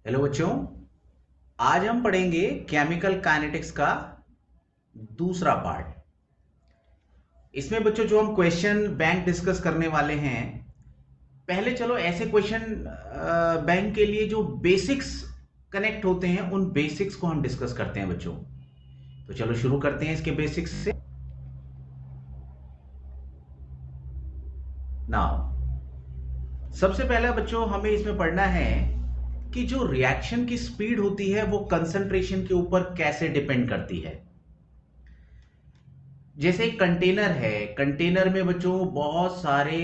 Hello बच्चों, आज हम पढ़ेंगे केमिकल काइनेटिक्स का दूसरा पार्ट। इसमें बच्चों जो हम क्वेश्चन बैंक डिस्कस करने वाले हैं, पहले चलो ऐसे क्वेश्चन बैंक के लिए जो बेसिक्स कनेक्ट होते हैं उन बेसिक्स को हम डिस्कस करते हैं बच्चों। तो चलो शुरू करते हैं इसके बेसिक्स से। नाउ सबसे पहला बच्चों हमें इसमें पढ़ना है कि जो रिएक्शन की स्पीड होती है वो कंसंट्रेशन के ऊपर कैसे डिपेंड करती है। जैसे एक कंटेनर है, कंटेनर में बच्चों बहुत सारे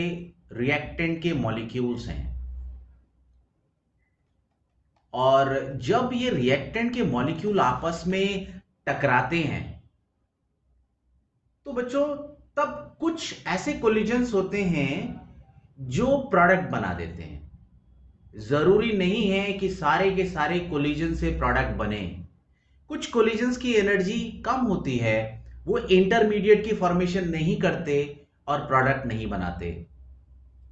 रिएक्टेंट के मॉलिक्यूल्स हैं, और जब ये रिएक्टेंट के मॉलिक्यूल आपस में टकराते हैं तो बच्चों तब कुछ ऐसे कोलिजन्स होते हैं जो प्रोडक्ट बना देते हैं। जरूरी नहीं है कि सारे के सारे कोलिजन से प्रोडक्ट बने। कुछ कोलिजन्स की एनर्जी कम होती है, वो इंटरमीडिएट की फॉर्मेशन नहीं करते और प्रोडक्ट नहीं बनाते।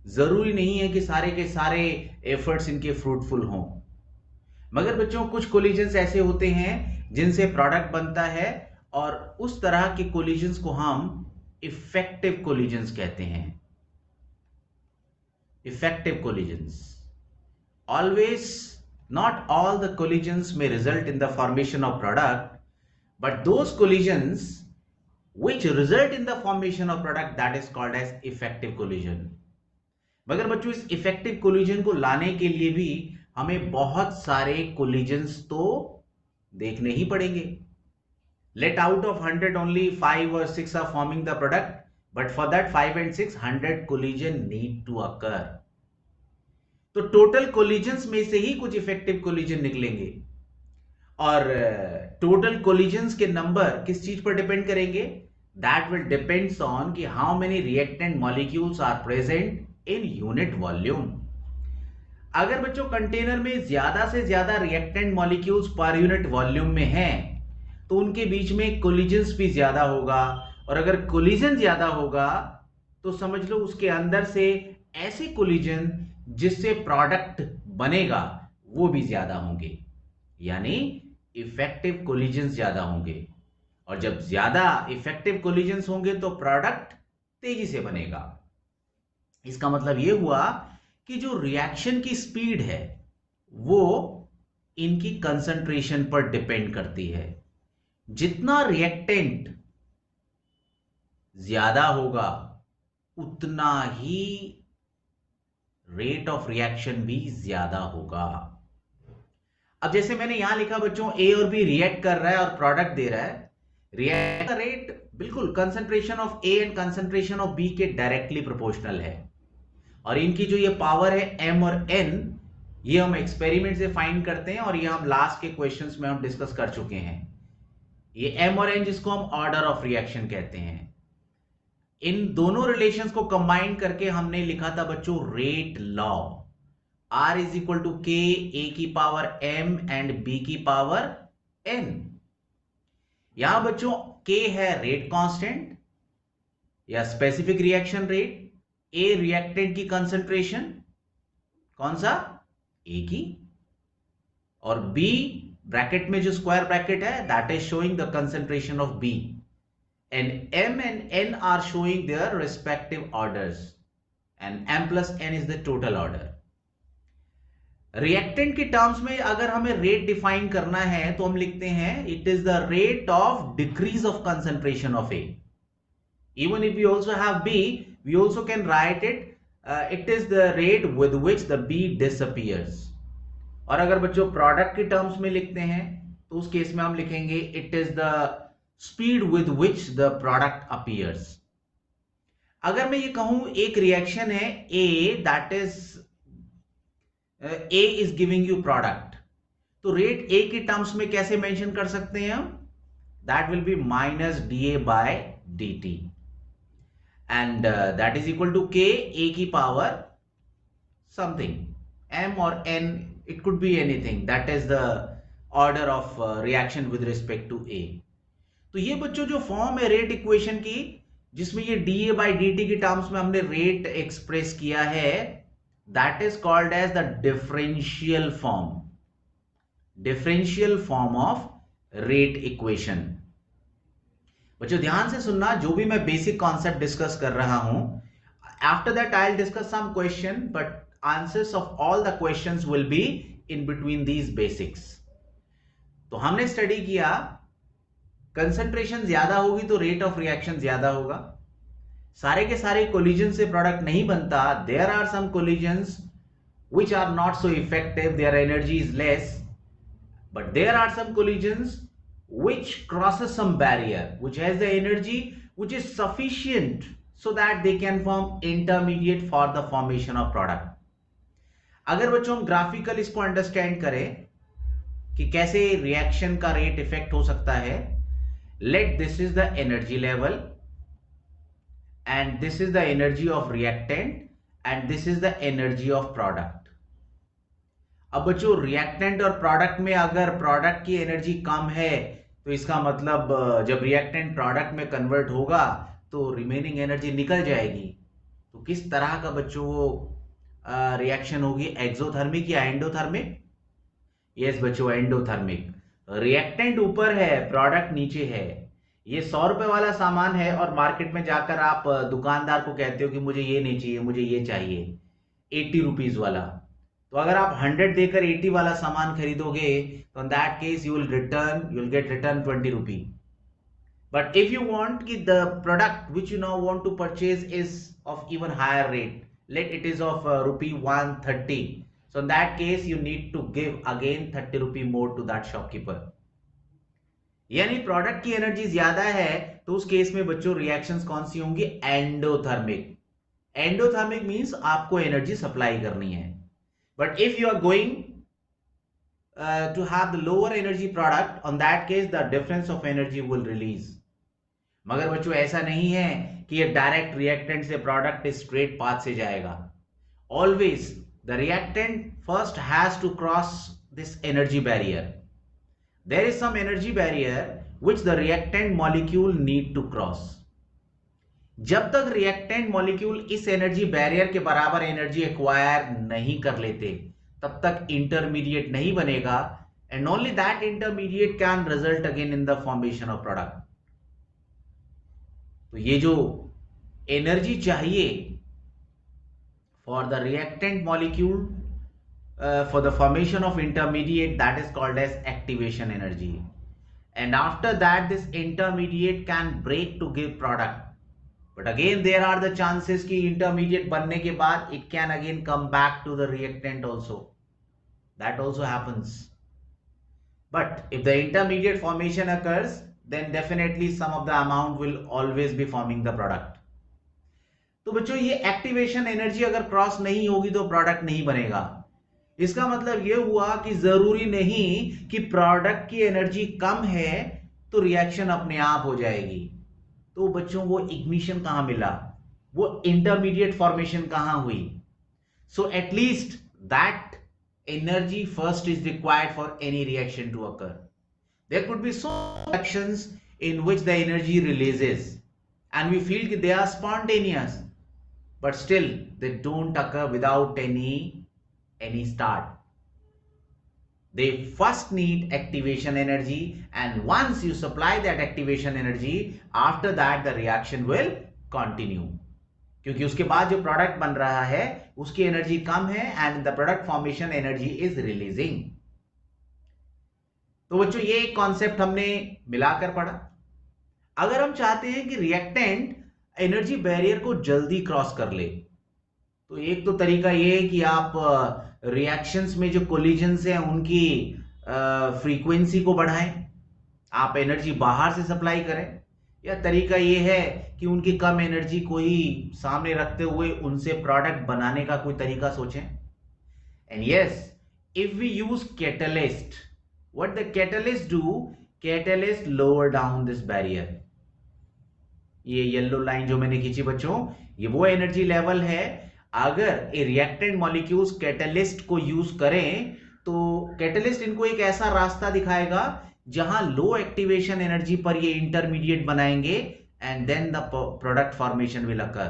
जरूरी नहीं है कि सारे के सारे एफर्ट्स इनके फ्रूटफुल हों, मगर बच्चों कुछ कोलिजन्स ऐसे होते हैं जिनसे प्रोडक्ट बनता है, और उस तरह के कोलिजन्स को हम इफेक्टिव कोलिजन्स कहते हैं। Effective collisions always, not all the collisions may result in the formation of product, but those collisions which result in the formation of product, that is called as effective collision. मगर बच्चों इस effective collision को लाने के लिए भी हमें बहुत सारे कोलिजन्स तो देखने ही पड़ेंगे। Let out of 100 only 5 or 6 are forming the product, but for that 5 and 6 100 collision need to occur. तो टोटल कोलिजन्स में से ही कुछ इफेक्टिव कोलिजन निकलेंगे, और टोटल कोलिजन्स के नंबर किस चीज पर डिपेंड करेंगे? दैट विल डिपेंड्स ऑन कि how many reactant molecules are present in unit volume. अगर बच्चों कंटेनर में ज्यादा से ज्यादा reactant molecules per unit volume में हैं तो उनके बीच में कोलिजन्स भी ज्यादा होगा, और अगर कोलिजन ज्यादा होगा तो समझ लो उसके अंदर से ऐसे कोलिजन जिससे प्रोडक्ट बनेगा वो भी ज्यादा होंगे, यानी इफेक्टिव कोलिजन्स ज्यादा होंगे। और जब ज्यादा इफेक्टिव कोलिजन्स होंगे तो प्रोडक्ट तेजी से बनेगा। इसका मतलब यह हुआ कि जो रिएक्शन की स्पीड है वो इनकी कंसंट्रेशन पर डिपेंड करती है। जितना रिएक्टेंट ज्यादा होगा उतना ही रेट ऑफ रिएक्शन भी ज्यादा होगा। अब जैसे मैंने यहां लिखा बच्चों, ए और बी रिएक्ट कर रहा है और प्रोडक्ट दे रहा है। रिएक्ट का रेट बिल्कुल concentration of A and concentration of B के डायरेक्टली प्रोपोर्शनल है, और इनकी जो ये पावर है एम और एन, ये हम एक्सपेरिमेंट से फाइंड करते हैं, और ये हम लास्ट के क्वेश्चंस में हम डिस्कस कर चुके हैं। ये एम और एन जिसको हम ऑर्डर ऑफ रिएक्शन कहते हैं, इन दोनों रिलेशंस को कंबाइन करके हमने लिखा था बच्चों rate law. R is equal to k, A की पावर m एंड b की पावर n। यहां बच्चों k है रेट कांस्टेंट या specific reaction rate, a reactant की कंसंट्रेशन, कौन सा? a की, और b ब्रैकेट में जो स्क्वायर ब्रैकेट है that is showing the concentration of b, and m and n are showing their respective orders, and m plus n is the total order. Reactant के terms में अगर हमें rate define करना है तो हम लिखते हैं it is the rate of decrease of concentration of A. Even if we also have B, we also can write it is the rate with which the B disappears. और अगर बच्चों product के टर्म्स में लिखते हैं तो उस case में हम लिखेंगे it is the speed with which the product appears. अगर मैं ये कहूं एक रिएक्शन है A, that is A is giving you product, तो रेट A के टर्म्स में कैसे मेंशन कर सकते हैं हम? That will be minus dA by dt, and that is equal to K, A की power something, M or N, it could be anything, that is the order of reaction with respect to A। तो ये बच्चों जो form है rate equation की, जिसमें ये dA by dt के टर्म्स में हमने रेट एक्सप्रेस किया है, that is called as the differential form। Differential form of rate equation. बच्चों ध्यान से सुनना, जो भी मैं बेसिक कॉन्सेप्ट डिस्कस कर रहा हूं, after that I will discuss some question, but answers of all the questions will be in between these basics. तो हमने स्टडी किया, कंसंट्रेशन ज्यादा होगी तो रेट ऑफ रिएक्शन ज्यादा होगा। सारे के सारे कोलिजन से प्रोडक्ट नहीं बनता। There are some collisions which are not so effective, their energy is less, but there are some collisions which crosses some barrier, which has the energy which is sufficient so that they can form intermediate for the formation of product। अगर बच्चों हम graphical इसको understand करें कि कैसे reaction का rate effect हो सकता है, let this is the energy level and this is the energy of reactant and this is the energy of product। अब बच्चों रिएक्टेंट और प्रोडक्ट में अगर प्रोडक्ट की एनर्जी कम है तो इसका मतलब जब रिएक्टेंट प्रोडक्ट में कन्वर्ट होगा तो रिमेनिंग एनर्जी निकल जाएगी। तो किस तरह का बच्चों वो रिएक्शन होगी, एक्सोथर्मिक या एंडोथर्मिक? यस बच्चों, एंडोथर्मिक। रिएक्टेंट ऊपर है, प्रोडक्ट नीचे है। ये 100 रुपए वाला सामान है और मार्केट में जाकर आप दुकानदार को कहते हो कि मुझे ये नहीं चाहिए, मुझे ये चाहिए 80 रुपीज वाला। तो अगर आप 100 देकर 80 वाला सामान खरीदोगे तो in that case you will get return 20 rupee. But if you want कि the product which you now want to purchase is of even higher rate, let it is of rupee 130, so in that case you need to give again 30 rupee more to that shopkeeper। यानी product की energy ज्यादा है तो उस case में बच्चों reactions कौन सी होंगी? एंडोथर्मिक। एंडोथर्मिक मींस आपको एनर्जी सप्लाई करनी है। But if you are going to have the lower energy product, on that case the difference of energy will release. मगर बच्चों ऐसा नहीं है कि ये डायरेक्ट रिएक्टेंट से प्रोडक्ट स्ट्रेट पाथ से जाएगा। Always the reactant first has to cross this energy barrier। there is some energy barrier which the reactant molecule need to cross। जब तक reactant molecule इस energy barrier के बराबर energy acquire नहीं कर लेते तब तक intermediate नहीं बनेगा, and only that intermediate can result again in the formation of product। तो ये जो energy चाहिए for the reactant molecule for the formation of intermediate, that is called as activation energy, and after that this intermediate can break to give product, but again there are the chances कि intermediate बनने के बाद it can again come back to the reactant also, that also happens। but if the intermediate formation occurs then definitely some of the amount will always be forming the product। तो बच्चों ये activation energy अगर cross नहीं होगी तो product नहीं बनेगा। इसका मतलब ये हुआ कि जरूरी नहीं कि प्रोडक्ट की एनर्जी कम है तो रिएक्शन अपने आप हो जाएगी। तो बच्चों वो इग्निशन कहां मिला, वो इंटरमीडिएट फॉर्मेशन कहां हुई? So at least that energy first is required for any reaction to occur. There could be so reactions in which the energy releases and we feel that they are spontaneous, but still they don't occur without any start। they first need activation energy, and once you supply that activation energy, after that the reaction will continue, क्योंकि उसके बाद जो product बन रहा है उसकी energy कम है and the product formation energy is releasing। तो बच्चों ये एक कॉन्सेप्ट हमने मिलाकर पढ़ा। अगर हम चाहते हैं कि रिएक्टेंट एनर्जी बैरियर को जल्दी क्रॉस कर ले तो एक तो तरीका ये है कि आप रिएक्शंस में जो कोलिजन्स हैं उनकी फ्रीक्वेंसी को बढ़ाएं, आप एनर्जी बाहर से सप्लाई करें, या तरीका ये है कि उनकी कम एनर्जी को ही सामने रखते हुए उनसे प्रोडक्ट बनाने का कोई तरीका सोचें। And yes, if we use catalyst, what the catalyst do, catalyst lower down this barrier. ये येलो लाइन जो मैंने खींची बच्चों, ये वो एनर्जी लेवल है। अगर ये रिएक्टेंट मॉलिक्यूल्स कैटलिस्ट को यूज करें तो कैटलिस्ट इनको एक ऐसा रास्ता दिखाएगा जहां लो एक्टिवेशन एनर्जी पर ये इंटरमीडिएट बनाएंगे and then the product formation will occur.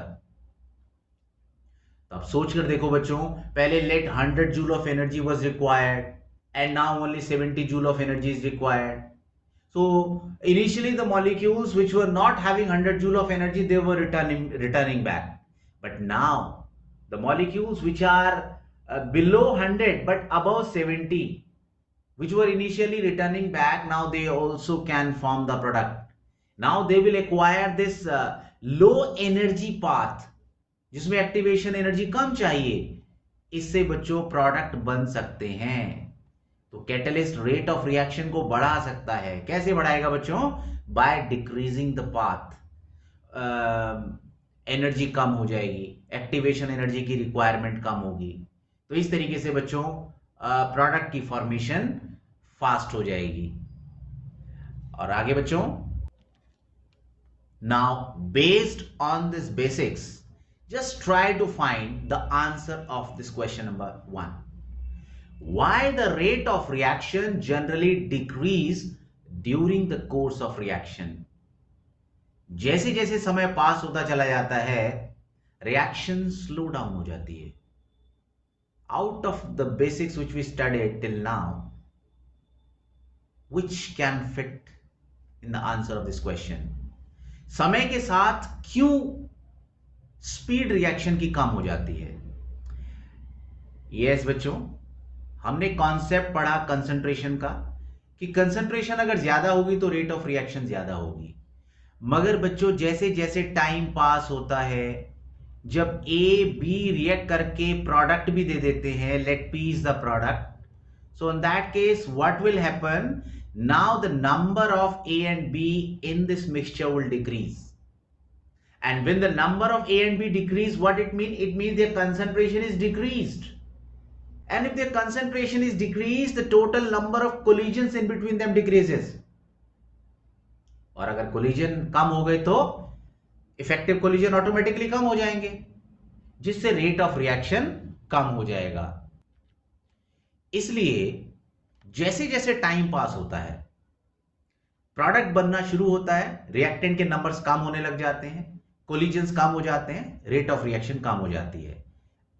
अब सोच कर देखो बच्चों, पहले let 100 joule of energy was required and now only 70 joule of energy is required. So initially the molecules which were not having 100 joule of energy, they were returning back. But now the molecules which are below 100 but above 70, which were initially returning back, now they also can form the product. Now they will acquire this low energy path, जिसमें activation energy कम चाहिए. इससे बच्चों product बन सकते हैं. तो catalyst rate of reaction को बढ़ा सकता है. कैसे बढ़ाएगा बच्चों? By decreasing the path. Energy कम हो जाएगी, एक्टिवेशन एनर्जी की रिक्वायरमेंट कम होगी. तो इस तरीके से बच्चों प्रोडक्ट की फॉर्मेशन फास्ट हो जाएगी. और आगे बच्चों, now based on this basics, just try to find the answer of this question number 1. Why the rate of reaction generally decrease during the course of reaction? जैसे जैसे समय पास होता चला जाता है, रिएक्शन स्लो डाउन हो जाती है. Out of the basics which we studied till now, which can fit in the answer of this question? समय के साथ क्यों स्पीड रिएक्शन की कम हो जाती है? यस बच्चों, हमने कॉन्सेप्ट पढ़ा कंसंट्रेशन का, कि कंसंट्रेशन अगर ज्यादा होगी तो रेट ऑफ रिएक्शन ज्यादा होगी. मगर बच्चों जैसे जैसे टाइम पास होता है, जब ए बी रिएक्ट करके प्रोडक्ट भी दे देते हैं, let P is the product, so in that case what will happen? Now the number of A and B in this mixture will decrease. And when the number of A and B decrease, what it means? It means their concentration is decreased. And if their concentration is decreased, the total number of collisions in between them decreases. और अगर collision कम हो गए तो effective collision automatically कम हो जाएंगे, जिससे rate of reaction कम हो जाएगा. इसलिए जैसे जैसे टाइम पास होता है, प्रोडक्ट बनना शुरू होता है, रिएक्टेंट के नंबर्स कम होने लग जाते हैं, कोलिजन्स कम हो जाते हैं, रेट ऑफ रिएक्शन कम हो जाती है.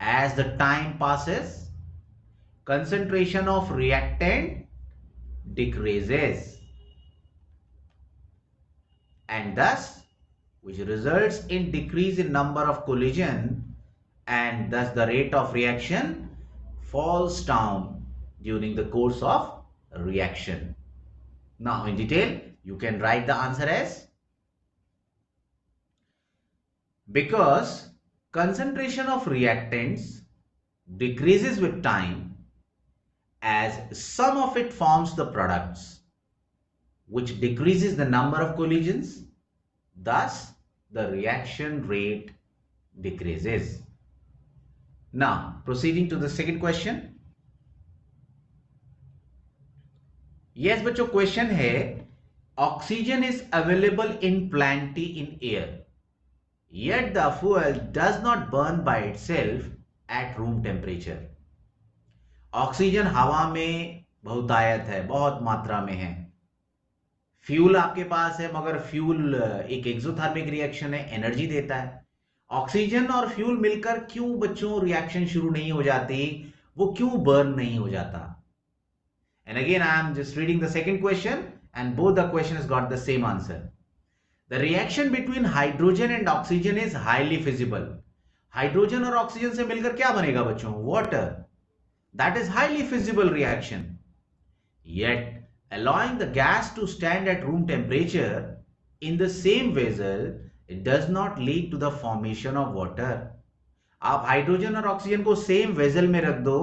As the time passes, concentration of reactant decreases, and thus which results in decrease in number of collision, and thus the rate of reaction falls down during the course of reaction. Now in detail you can write the answer as, because concentration of reactants decreases with time as some of it forms the products, which decreases the number of collisions, thus the reaction rate decreases. Now proceeding to the second question. Yes बच्चों, question है, oxygen is available in plenty in air, yet the fuel does not burn by itself at room temperature. Oxygen हवा में बहुतायत है, बहुत मात्रा में है. फ्यूल आपके पास है, मगर फ्यूल एक एक्सोथर्मिक रिएक्शन है, एनर्जी देता है. ऑक्सीजन और फ्यूल मिलकर क्यों बच्चों रिएक्शन शुरू नहीं हो जाती, वो क्यों बर्न नहीं हो जाता? And again I am just reading the second question, and both the questions got the same answer. The reaction between hydrogen and oxygen is highly feasible. Hydrogen और ऑक्सीजन से मिलकर क्या बनेगा बच्चों? Water. That is highly feasible reaction. Yet allowing the gas to stand at room temperature in the same vessel, it does not lead to the formation of water. आप hydrogen और oxygen को same vessel में रख दो,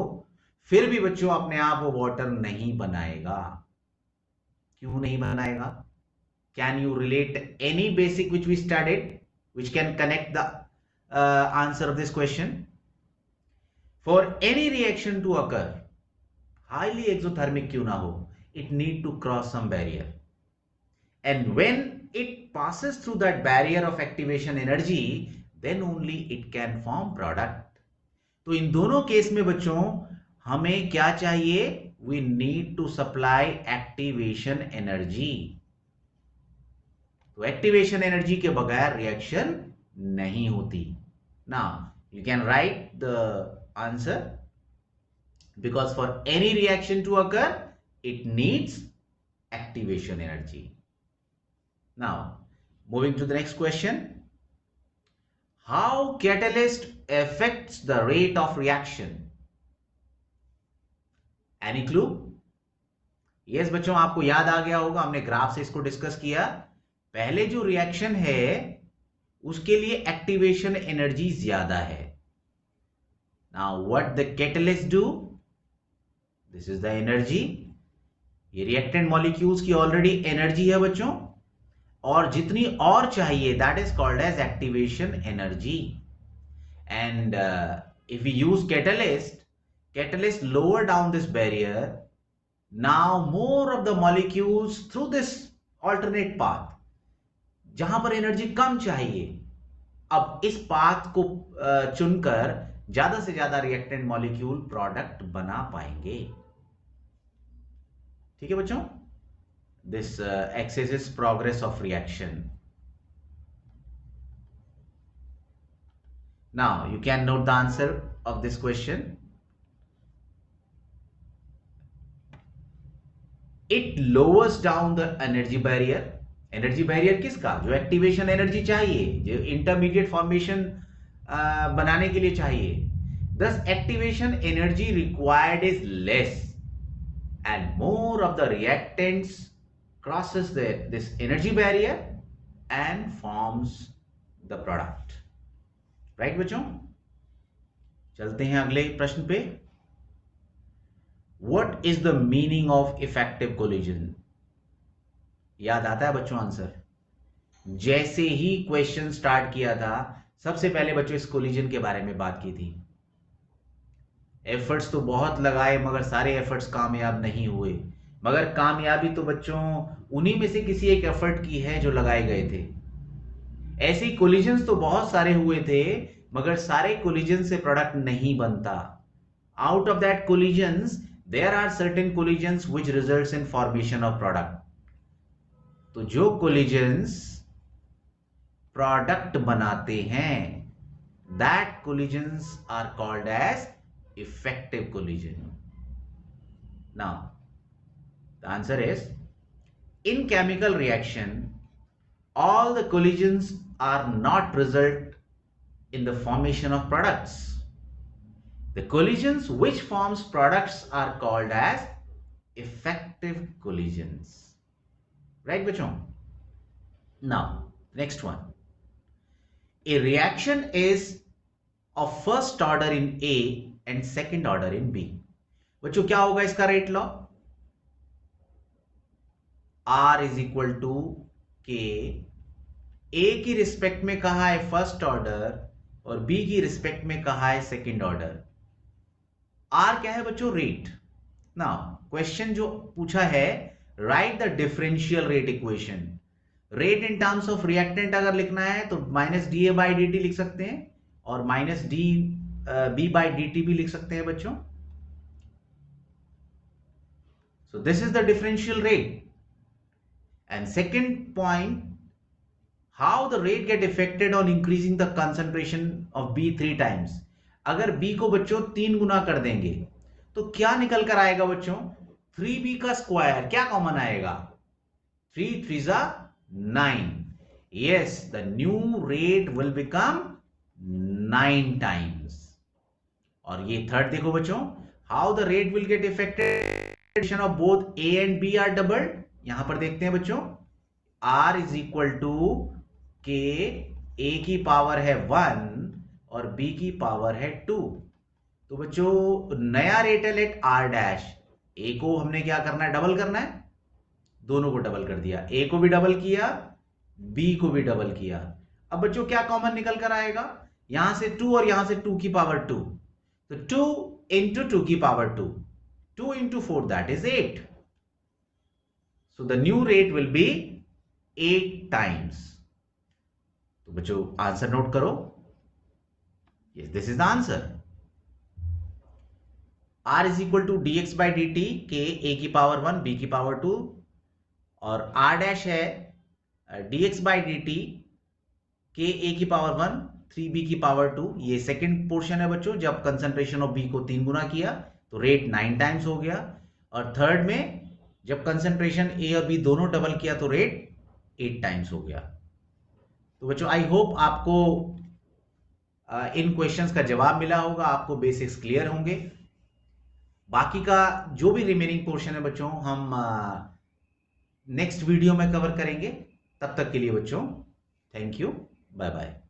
फिर भी बच्चों अपने आप वो वाटर नहीं बनाएगा. क्यों नहीं बनाएगा? Can you relate any basic which we studied which can connect the answer of this question? For any reaction to occur, highly exothermic क्यों ना हो, it need to cross some barrier, and when it passes through that barrier of activation energy, then only it can form product. तो इन दोनों case में बच्चों हमें क्या चाहिए? We need to supply activation energy. तो एक्टिवेशन एनर्जी के बगैर रिएक्शन नहीं होती. Now you can write the answer. because for any reaction to occur, it needs activation energy. Now, moving to the next question. How catalyst affects the rate of reaction? Any clue? Yes बच्चों, आपको याद आ गया होगा, हमने graph से इसको discuss किया. पहले जो रिएक्शन है उसके लिए एक्टिवेशन एनर्जी ज्यादा है. Now what the catalyst do? This is the energy. ये रिएक्टेंट मॉलिक्यूल्स की ऑलरेडी एनर्जी है बच्चों, और जितनी और चाहिए that is called as activation energy. And if we use catalyst lower down this barrier. Now more of the molecules through this alternate path, जहां पर एनर्जी कम चाहिए, अब इस पाथ को चुनकर ज्यादा से ज्यादा रिएक्टेंट मॉलिक्यूल प्रोडक्ट बना पाएंगे. ठीक है बच्चों, this axis is progress of reaction. Now you can note the answer of this question. It lowers down the energy barrier. Energy barrier किसका? जो एक्टिवेशन एनर्जी चाहिए, जो इंटरमीडिएट फॉर्मेशन बनाने के लिए चाहिए. Thus activation energy required is less and more of the reactants crosses this energy barrier and forms the product. Right बच्चों? चलते हैं अगले प्रश्न पे. What is the meaning of effective collision? याद आता है बच्चों आंसर? जैसे ही क्वेश्चन स्टार्ट किया था, सबसे पहले बच्चों इस कोलिजन के बारे में बात की थी. एफर्ट्स तो बहुत लगाए मगर सारे एफर्ट्स कामयाब नहीं हुए. मगर कामयाबी तो बच्चों उन्हीं में से किसी एक एफर्ट की है जो लगाए गए थे. ऐसे कोलिजन्स तो बहुत सारे हुए थे मगर सारे कोलिजन से प्रोडक्ट नहीं बनता. Out of that collisions there are certain collisions which results in formation of product. तो जो collisions product बनाते हैं, that collisions are called as effective collision. Now the answer is, in chemical reaction all the collisions are not result in the formation of products. The collisions which forms products are called as effective collisions. Right बच्चों? Now next one. A reaction is of first order in A and second order in B. बच्चों क्या होगा इसका rate law? R is equal to K. A की respect में कहा है first order और B की रिस्पेक्ट में कहा है सेकेंड ऑर्डर. आर क्या है बच्चों? रेट. नाउ क्वेश्चन जो पूछा है, right the differential rate equation. Rate in terms of reactant अगर लिखना है तो minus d A by d t लिख सकते हैं और minus d B by d t भी लिख सकते हैं बच्चों. So this is the differential rate. And second point, how the rate get affected on increasing the concentration of B 3 times. अगर b को बच्चों 3 गुना कर देंगे तो क्या निकल कर आएगा बच्चों? 3b का स्क्वायर. क्या कॉमन आएगा? 3 3s are 9. Yes, the new rate will become 9 times. और ये थर्ड देखो बच्चों, how the rate will get affected of both a and b are doubled. यहां पर देखते हैं बच्चों, r is equal to k, a की पावर है 1 और b की पावर है 2. तो बच्चों नया रेट है लेट r डैश. a को हमने क्या करना है? डबल करना है. दोनों को डबल कर दिया, a को भी डबल किया, b को भी डबल किया. अब बच्चों क्या कॉमन निकल कर आएगा? यहां से 2 और यहां से 2 की पावर 2. तो 2 into 2 की power 2. 2 into 4 that is 8. So the new rate will be 8 times. तो बच्चों आंसर नोट करो. Yes, this is the answer. R is equal to dx by dt, k a की पावर 1, b की power 2 और r dash है dx by dt, k a की power 1, 3b की power 2. ये सेकंड पोर्शन है बच्चों, जब कंसंट्रेशन ऑफ b को 3 गुना किया तो रेट 9 टाइम्स हो गया, और थर्ड में जब कंसेंट्रेशन ए और बी दोनों डबल किया तो रेट 8 टाइम्स हो गया। तो बच्चों आई होप आपको इन क्वेश्चंस का जवाब मिला होगा, आपको बेसिक्स क्लियर होंगे। बाकी का जो भी रिमेनिंग पोर्शन है बच्चों हम नेक्स्ट वीडियो में कवर करेंगे। तब तक के लिए बच्चों थैंक यू, बाय बाय।